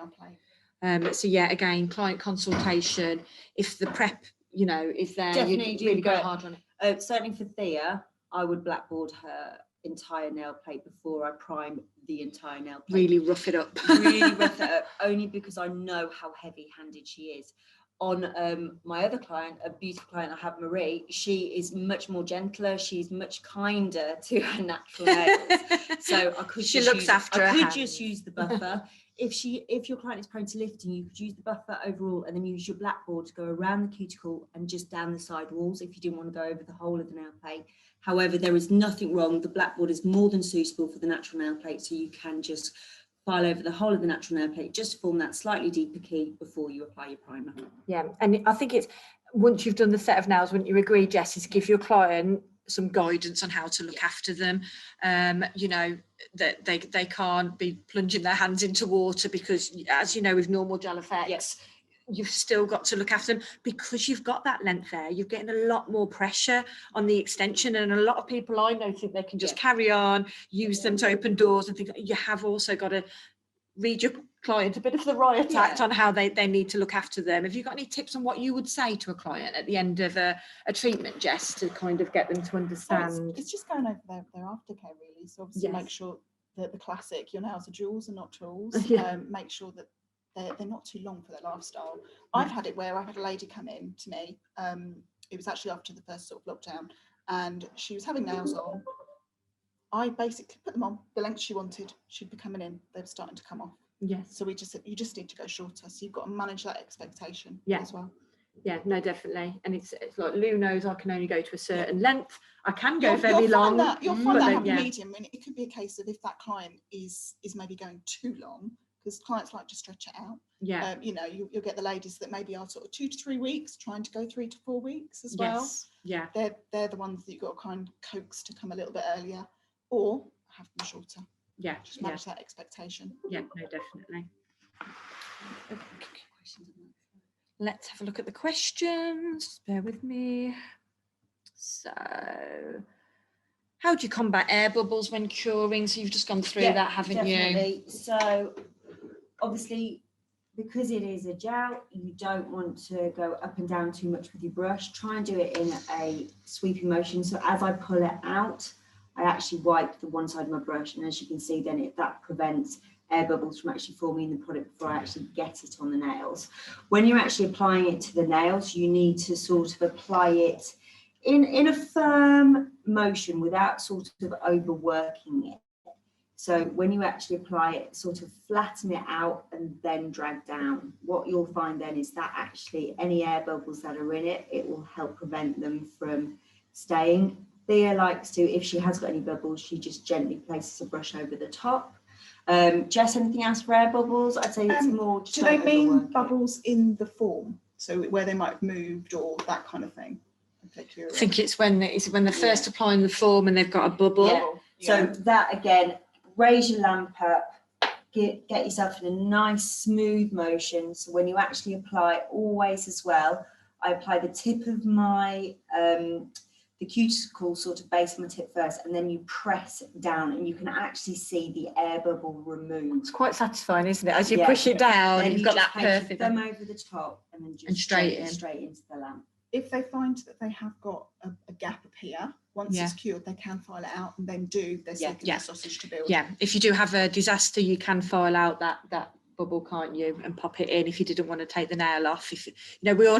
S1: So yeah, again, client consultation. If the prep, is there,
S2: definitely
S1: you really go hard on it.
S2: Certainly for Thea, I would blackboard her entire nail plate before I prime the entire nail plate.
S1: Really rough it up.
S2: Really rough it up, only because I know how heavy-handed she is. On my other client, a beautiful client I have, Marie, she is much more gentler. She's much kinder to her natural nails. So I could just use the buffer. If your client is prone to lifting, you could use the buffer overall and then use your blackboard to go around the cuticle and just down the side walls if you didn't want to go over the whole of the nail plate. However, there is nothing wrong. The blackboard is more than suitable for the natural nail plate, so you can just file over the whole of the natural nail plate, just form that slightly deeper key before you apply your primer.
S1: Yeah, and I think it's, once you've done the set of nails, wouldn't you agree, Jess, is give your client some guidance on how to look after them. That they can't be plunging their hands into water, because as you know, with normal gel effects, you've still got to look after them, because you've got that length there. You're getting a lot more pressure on the extension, and a lot of people I know think they can just carry on, use them to open doors and things. You have also got to read your client a bit of the riot act on how they need to look after them. Have you got any tips on what you would say to a client at the end of a treatment, Jess, to kind of get them to understand?
S3: It's just going over their aftercare, really. So obviously make sure that the classic, your nails are jewels and not tools. Make sure that they're not too long for their lifestyle. I've had it where I had a lady come in to me. It was actually after the first sort of lockdown, and she was having nails on. I basically put them on the length she wanted. She'd be coming in, they were starting to come off. Yes. So we just said, you just need to go shorter. So you've got to manage that expectation as well. Yeah, no, definitely. And it's like Lou knows I can only go to a certain length. I can go very long. You'll find that happy medium. And it could be a case of if that client is maybe going too long, because clients like to stretch it out.
S1: Yeah.
S3: You know, you'll get the ladies that maybe are sort of 2 to 3 weeks, trying to go 3 to 4 weeks as well.
S1: Yes. Yeah.
S3: They're the ones that you've got to kind of coax to come a little bit earlier, or have them shorter.
S1: Yeah.
S3: Just manage that expectation.
S1: Yeah, no, definitely. Let's have a look at the questions. Bear with me. So, how do you combat air bubbles when curing? So you've just gone through that, haven't
S2: definitely. So obviously, because it is a gel, you don't want to go up and down too much with your brush. Try and do it in a sweeping motion. So as I pull it out, I actually wipe the one side of my brush, and as you can see, then that prevents air bubbles from actually forming in the product before I actually get it on the nails. When you're actually applying it to the nails, you need to sort of apply it in a firm motion without sort of overworking it. So when you actually apply it, sort of flatten it out and then drag down. What you'll find then is that actually any air bubbles that are in it, it will help prevent them from staying. Thea likes to, if she has got any bubbles, she just gently places a brush over the top. Jess, anything else for air bubbles? I'd say it's more.
S3: Do they mean bubbles in the form? So where they might have moved or that kind of thing?
S1: I think it's when they're first applying the form and they've got a bubble.
S2: Yeah. So that again, raise your lamp up, get yourself in a nice smooth motion. So when you actually apply, always as well, I apply the tip of my the cuticle sort of base of my tip first, and then you press down and you can actually see the air bubble remove.
S1: It's quite satisfying, isn't it? As you push it down,
S2: then
S1: you've got that perfect.
S2: Thumb over the top and then just straight into the lamp.
S3: If they find that they have got a gap appear, once it's cured, they can file it out and then do their second sausage to build.
S1: Yeah, if you do have a disaster, you can file out that bubble, can't you, and pop it in if you didn't want to take the nail off. If you know, we all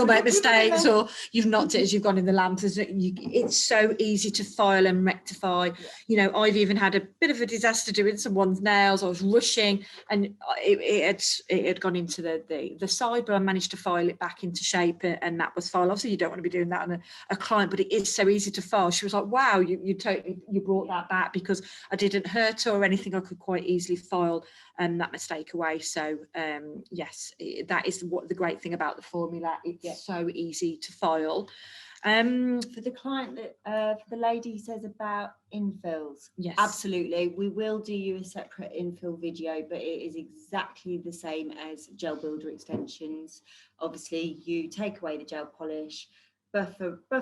S1: make mistakes, or you've knocked it as you've gone in the lamp. It's so easy to file and rectify. You know, I've even had a bit of a disaster doing someone's nails. I was rushing and it had gone into the side, but I managed to file it back into shape, and that was file. Obviously you don't want to be doing that on a client, but it is so easy to file. She was like, wow, you brought that back, because I didn't hurt her or anything. I could quite easily file that mistake away. So yes, that is what the great thing about the formula. It's so easy to file.
S2: For the client that for the lady who says about infills,
S1: yes,
S2: absolutely, we will do you a separate infill video, but it is exactly the same as gel builder extensions. Obviously you take away the gel polish, buff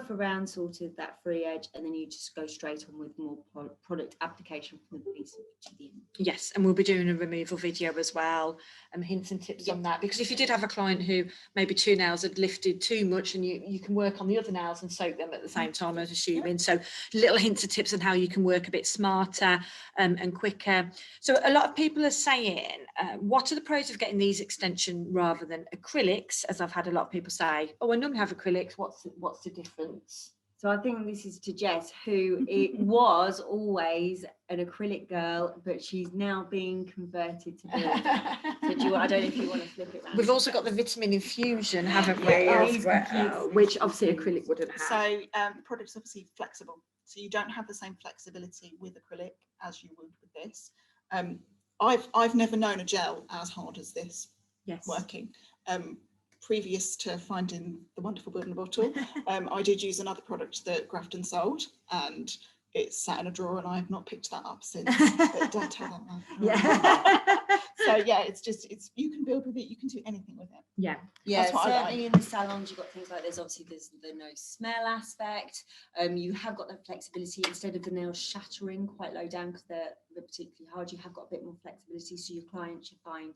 S2: around sort of that free edge, and then you just go straight on with more product application from the piece to the end.
S1: Yes, and we'll be doing a removal video as well, and hints and tips on that, because if you did have a client who maybe 2 nails had lifted too much, and you can work on the other nails and soak them at the same time, as assuming. So little hints and tips on how you can work a bit smarter and quicker. So a lot of people are saying, what are the pros of getting these extension rather than acrylics? As I've had a lot of people say, oh, I normally have acrylics, what's the difference?
S2: So I think this is to Jess, who it was always an acrylic girl, but she's now being converted to build. So I don't know if you want to flip it around.
S1: We've also got the vitamin infusion, haven't we? As well, which obviously acrylic wouldn't have.
S3: So the product's obviously flexible, so you don't have the same flexibility with acrylic as you would with this. I've never known a gel as hard as this working. Previous to finding the wonderful building bottle, I did use another product that Grafton sold, and it sat in a drawer, and I have not picked that up since. But don't tell them that.
S2: Yeah.
S3: So yeah, it's you can build with it, you can do anything with it.
S2: Yeah,
S3: That's what I
S2: certainly
S3: like.
S2: in the salons you've got things like this. Obviously there's the no smell aspect. You have got that flexibility, instead of the nails shattering quite low down because they're particularly hard, you have got a bit more flexibility, so your clients, you find,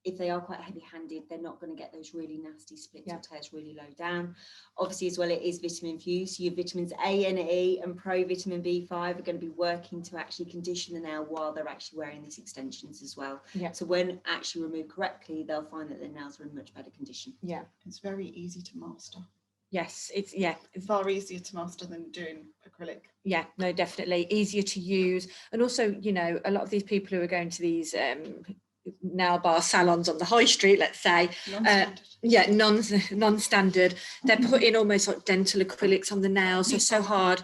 S2: if they are quite heavy-handed, they're not going to get those really nasty splits or tears really low down. Obviously as well, it is vitamin infused, so your vitamins A and E and provitamin B5 are going to be working to actually condition the nail while they're actually wearing these extensions as well. So when actually removed correctly, they'll find that their nails are in much better condition.
S1: Yeah,
S3: it's very easy to master.
S1: Yes, it's
S3: far easier to master than doing acrylic. Yeah,
S1: no, definitely easier to use. And also, you know, a lot of these people who are going to these nail bar salons on the high street, let's say, non-standard, they're putting almost like dental acrylics on the nails, so hard.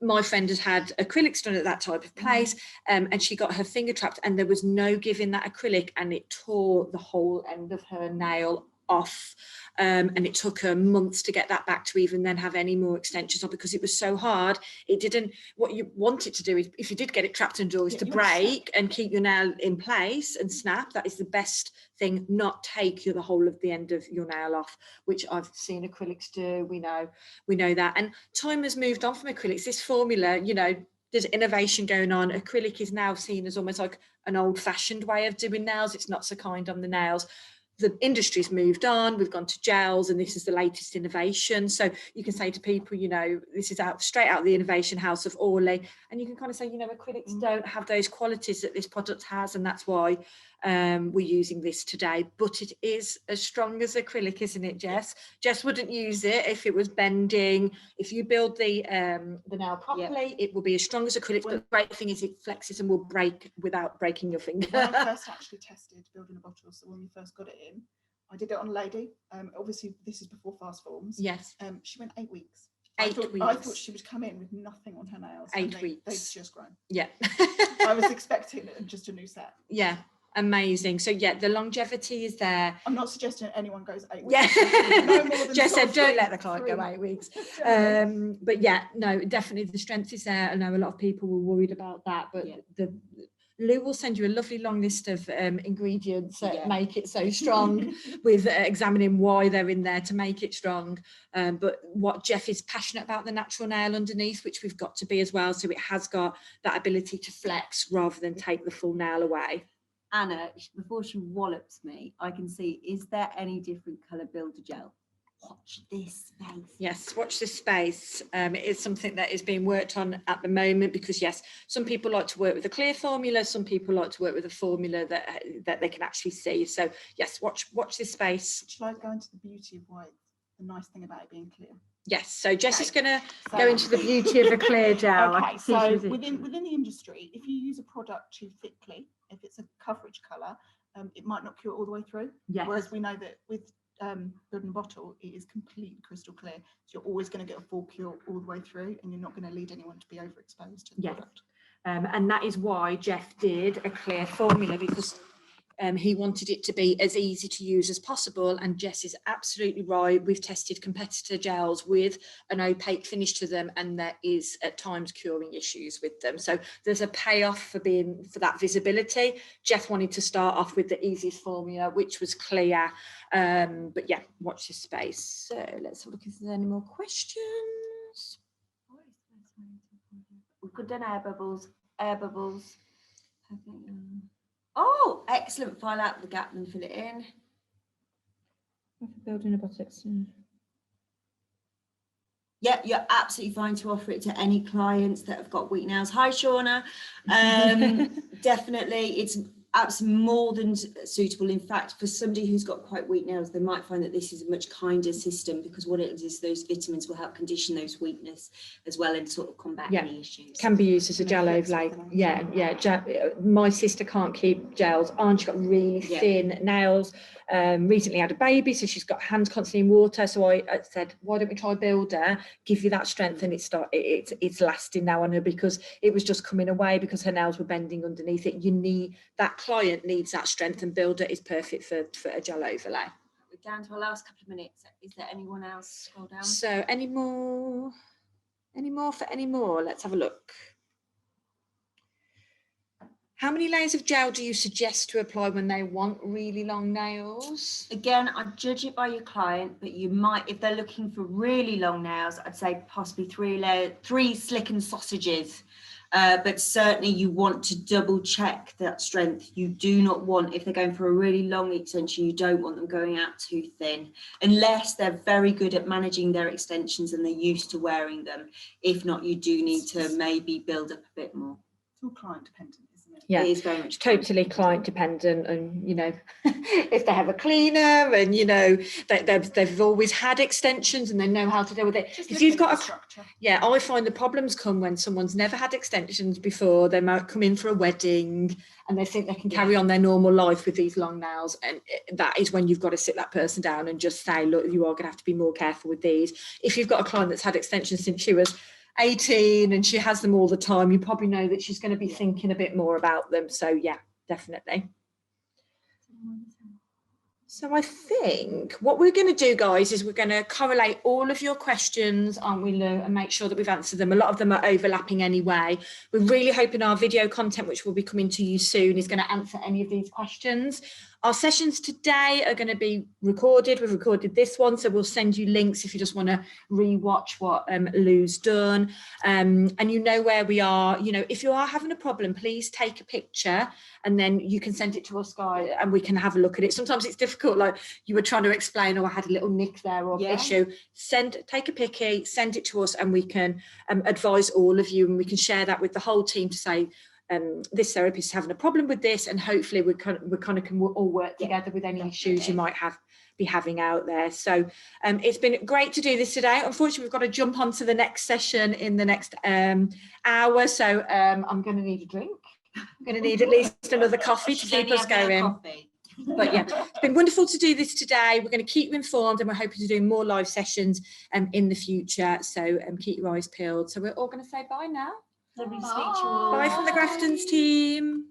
S1: my friend has had acrylics done at that type of place, and she got her finger trapped, and there was no giving that acrylic, and it tore the whole end of her nail off, and it took her months to get that back to even then have any more extensions on, because it was so hard. It didn't, what you want it to do is, if you did get it trapped indoors, is to break and keep your nail in place and snap. That is the best thing, not take the whole of the end of your nail off, which I've seen acrylics do. We know that, and time has moved on from acrylics. This formula, you know, there's innovation going on. Acrylic is now seen as almost like an old-fashioned way of doing nails. It's not so kind on the nails. The industry's moved on, we've gone to gels, and this is the latest innovation. So you can say to people, you know, this is straight out of the innovation house of ORLY, and you can kind of say, you know, acrylics don't have those qualities that this product has, and that's why we're using this today. But it is as strong as acrylic, isn't it, Jess? Jess wouldn't use it if it was bending. If you build the nail properly, it will be as strong as acrylic. But the great thing is it flexes and will break without breaking your finger.
S3: When I first actually tested building a bottle, so when we first got it in, I did it on a lady. Obviously, this is before fast forms.
S1: Yes.
S3: She went 8 weeks.
S1: 8 weeks.
S3: I thought she would come in with nothing on her nails.
S1: 8 weeks.
S3: They've just grown.
S1: Yeah.
S3: I was expecting just a new set.
S1: Yeah. Amazing. So yeah, the longevity is there.
S3: I'm not suggesting anyone goes 8 weeks.
S1: Yeah.
S3: No more than
S1: Jess said, don't let the
S3: 3.
S1: client go 8 weeks. But yeah, no, definitely the strength is there. I know a lot of people were worried about that, but Lou will send you a lovely long list of ingredients that make it so strong, with examining why they're in there to make it strong. But what Jeff is passionate about, the natural nail underneath, which we've got to be as well. So it has got that ability to flex rather than take the full nail away.
S2: Anna, before she wallops me, I can see, is there any different colour builder gel? Watch this space.
S1: Yes, watch this space. It is something that is being worked on at the moment, because yes, some people like to work with a clear formula, some people like to work with a formula that they can actually see. So yes, watch this space.
S3: Shall I go into the beauty of why, the nice thing about it being clear?
S1: Yes, so Jess is going to go into the beauty of a clear gel.
S3: Okay, so within the industry, if you use a product too thickly, if it's a coverage colour, it might not cure all the way through.
S1: Yes.
S3: Whereas we know that with building a bottle, it is completely crystal clear. So you're always going to get a full cure all the way through, and you're not going to lead anyone to be overexposed to the product.
S1: And that is why Jeff did a clear formula, because he wanted it to be as easy to use as possible. And Jess is absolutely right. We've tested competitor gels with an opaque finish to them, and there is at times curing issues with them. So there's a payoff for that visibility. Jeff wanted to start off with the easiest formula, which was clear. But yeah, watch this space. So let's have a look if there's any more questions.
S2: We've got done air bubbles. Perfect. Oh, excellent. File out the gap and fill it in.
S1: Building a bottle.
S2: Yeah, you're absolutely fine to offer it to any clients that have got weak nails. Hi, Shauna. Definitely, it's absolutely more than suitable. In fact, for somebody who's got quite weak nails, they might find that this is a much kinder system, because what it is those vitamins will help condition those weakness as well and sort of combat any issues.
S1: Can be used as a gel overlay. My sister can't keep gels on. She's got really thin nails. Recently had a baby, so she's got hands constantly in water. So I said, why don't we try Builder, give you that strength, and it's lasting now on her, because it was just coming away because her nails were bending underneath it. You need that, client needs that strength, and Builder is perfect for a gel overlay.
S2: We're down to our last couple of minutes. Is there anyone else? Scroll down.
S1: So any more? Let's have a look. How many layers of gel do you suggest to apply when they want really long nails?
S2: Again, I'd judge it by your client, but you might, if they're looking for really long nails, I'd say possibly 3 slick and sausages. But certainly you want to double check that strength. You do not want, if they're going for a really long extension, you don't want them going out too thin, unless they're very good at managing their extensions and they're used to wearing them. If not, you do need to maybe build up a bit more.
S3: It's all client dependent.
S1: Yeah,
S2: it is very much
S1: totally client dependent, and you know, if they have a cleaner and you know they've always had extensions and they know how to deal with it. If you've got a structure, I find the problems come when someone's never had extensions before. They might come in for a wedding and they think they can carry on their normal life with these long nails, and that is when you've got to sit that person down and just say, look, you are going to have to be more careful with these. If you've got a client that's had extensions since she was 18 and she has them all the time, you probably know that she's going to be thinking a bit more about them. So yeah, definitely. So I think what we're going to do, guys, is we're going to correlate all of your questions, aren't we, Lou, and make sure that we've answered them. A lot of them are overlapping anyway. We're really hoping our video content, which will be coming to you soon, is going to answer any of these questions. Our sessions today are going to be recorded. We've recorded this one, so we'll send you links if you just want to re-watch what Lou's done. And you know where we are. You know, if you are having a problem, please take a picture and then you can send it to us, guys, and we can have a look at it. Sometimes it's difficult, like you were trying to explain, or I had a little nick there or issue. Take a picky, send it to us, and we can advise all of you, and we can share that with the whole team to say, this therapist is having a problem with this, and hopefully we kind of can all work together with any issues you might be having out there. So it's been great to do this today. Unfortunately, we've got to jump on to the next session in the next hour, so I'm going to need a drink. I'm going to need at least another coffee to keep us going. But yeah, it's been wonderful to do this today. We're going to keep you informed, and we're hoping to do more live sessions in the future. So keep your eyes peeled. So we're all going to say bye now.
S2: Lovely to speak to you all.
S1: Bye from the Graftons team.